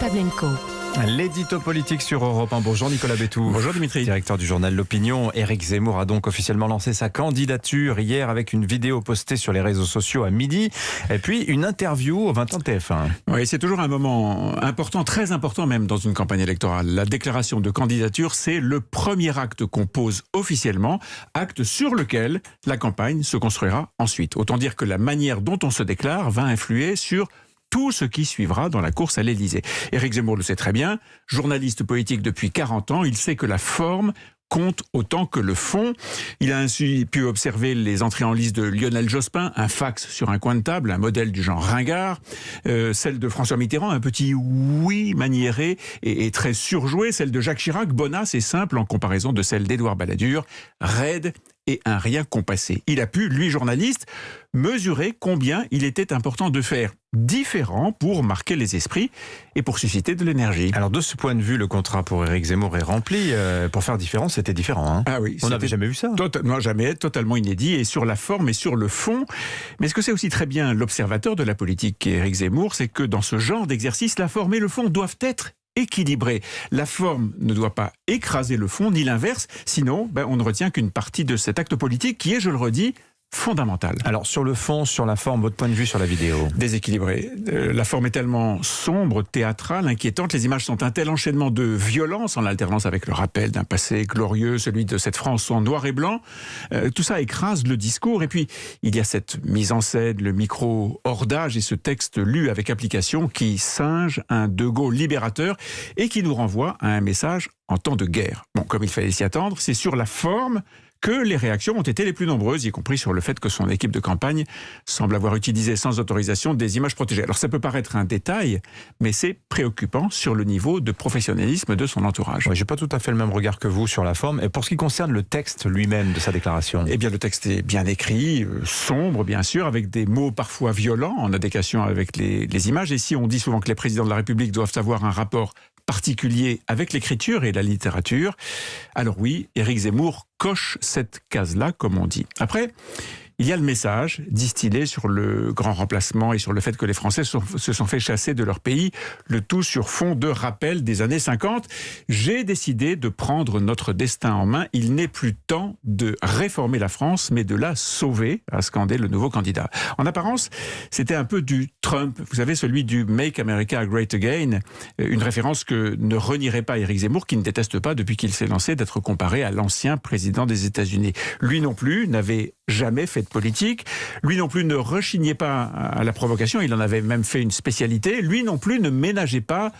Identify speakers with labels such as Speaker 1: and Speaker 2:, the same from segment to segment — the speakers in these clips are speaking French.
Speaker 1: Pavlenko.
Speaker 2: L'édito politique sur Europe 1. Bonjour Nicolas Bétou.
Speaker 3: Bonjour Dimitri.
Speaker 2: Directeur du journal L'Opinion. Éric Zemmour a donc officiellement lancé sa candidature hier avec une vidéo postée sur les réseaux sociaux à midi et puis une interview au 20 ans de TF1.
Speaker 3: Oui, c'est toujours un moment important, très important même dans une campagne électorale. La déclaration de candidature, c'est le premier acte qu'on pose officiellement, acte sur lequel la campagne se construira ensuite. Autant dire que la manière dont on se déclare va influer sur tout ce qui suivra dans la course à l'Élysée. Éric Zemmour le sait très bien, journaliste politique depuis 40 ans, il sait que la forme compte autant que le fond. Il a ainsi pu observer les entrées en liste de Lionel Jospin, un fax sur un coin de table, un modèle du genre ringard, celle de François Mitterrand, un petit oui maniéré et très surjoué, celle de Jacques Chirac, bonasse et simple en comparaison de celle d'Édouard Balladur, raide et un rien compassé. Il a pu, lui journaliste, mesurer combien il était important de faire différent pour marquer les esprits et pour susciter de l'énergie.
Speaker 2: Alors de ce point de vue, le contrat pour Éric Zemmour est rempli. Pour faire différent, c'était différent. Hein.
Speaker 3: Ah oui,
Speaker 2: on n'avait jamais vu ça.
Speaker 3: Non, jamais, totalement inédit, et sur la forme et sur le fond. Mais ce que c'est aussi très bien l'observateur de la politique, Éric Zemmour, c'est que dans ce genre d'exercice, la forme et le fond doivent être équilibré. La forme ne doit pas écraser le fond, ni l'inverse, sinon on ne retient qu'une partie de cet acte politique qui est, je le redis, fondamental.
Speaker 2: Alors sur le fond, sur la forme, votre point de vue sur la vidéo?
Speaker 3: Déséquilibré. La forme est tellement sombre, théâtrale, inquiétante. Les images sont un tel enchaînement de violence en alternance avec le rappel d'un passé glorieux, celui de cette France en noir et blanc. Tout ça écrase le discours. Et puis, il y a cette mise en scène, le micro hors d'âge et ce texte lu avec application qui singe un De Gaulle libérateur et qui nous renvoie à un message en temps de guerre. Bon, comme il fallait s'y attendre, c'est sur la forme que les réactions ont été les plus nombreuses, y compris sur le fait que son équipe de campagne semble avoir utilisé sans autorisation des images protégées. Alors ça peut paraître un détail, mais c'est préoccupant sur le niveau de professionnalisme de son entourage.
Speaker 2: Ouais, j'ai pas tout à fait le même regard que vous sur la forme. Et pour ce qui concerne le texte lui-même de sa déclaration?
Speaker 3: Eh bien le texte est bien écrit, sombre bien sûr, avec des mots parfois violents en adéquation avec les images. Et si on dit souvent que les présidents de la République doivent avoir un rapport particulier avec l'écriture et la littérature, alors oui, Éric Zemmour coche cette case-là, comme on dit. Après, il y a le message distillé sur le grand remplacement et sur le fait que les Français se sont fait chasser de leur pays, le tout sur fond de rappel des années 50. J'ai décidé de prendre notre destin en main. Il n'est plus temps de réformer la France, mais de la sauver, a scandé le nouveau candidat. En apparence, c'était un peu du Trump, vous savez, celui du Make America Great Again, une référence que ne renierait pas Éric Zemmour, qui ne déteste pas depuis qu'il s'est lancé d'être comparé à l'ancien président des États-Unis. Lui non plus n'avait jamais fait de politique. Lui non plus ne rechignait pas à la provocation. Il en avait même fait une spécialité. Lui non plus ne ménageait pas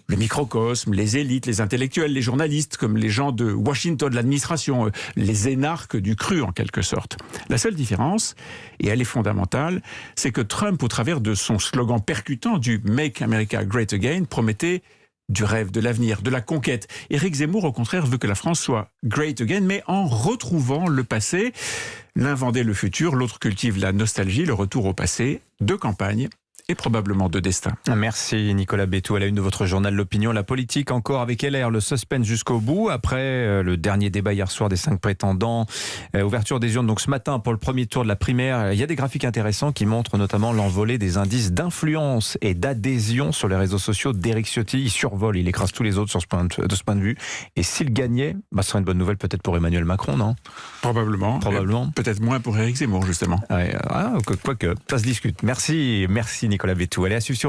Speaker 3: le microcosme, les élites, les intellectuels, les journalistes, comme les gens de Washington, de l'administration, les énarques du cru en quelque sorte. La seule différence, et elle est fondamentale, c'est que Trump, au travers de son slogan percutant du Make America Great Again, promettait du rêve, de l'avenir, de la conquête. Éric Zemmour, au contraire, veut que la France soit great again, mais en retrouvant le passé. L'un vendait le futur, l'autre cultive la nostalgie, le retour au passé, de campagne et probablement de destin.
Speaker 2: Merci Nicolas Bétou. À la une de votre journal L'Opinion, la politique encore avec LR, le suspense jusqu'au bout. Après le dernier débat hier soir des 5 prétendants, ouverture des urnes donc ce matin pour le premier tour de la primaire. Il y a des graphiques intéressants qui montrent notamment l'envolée des indices d'influence et d'adhésion sur les réseaux sociaux d'Éric Ciotti. Il survole, il écrase tous les autres de ce point de vue. Et s'il gagnait, ce serait une bonne nouvelle peut-être pour Emmanuel Macron, non?
Speaker 3: Probablement. Peut-être moins pour Éric Zemmour, justement.
Speaker 2: Quoique, ça se discute. Merci Nicolas Bétou. Allez, à suivre sur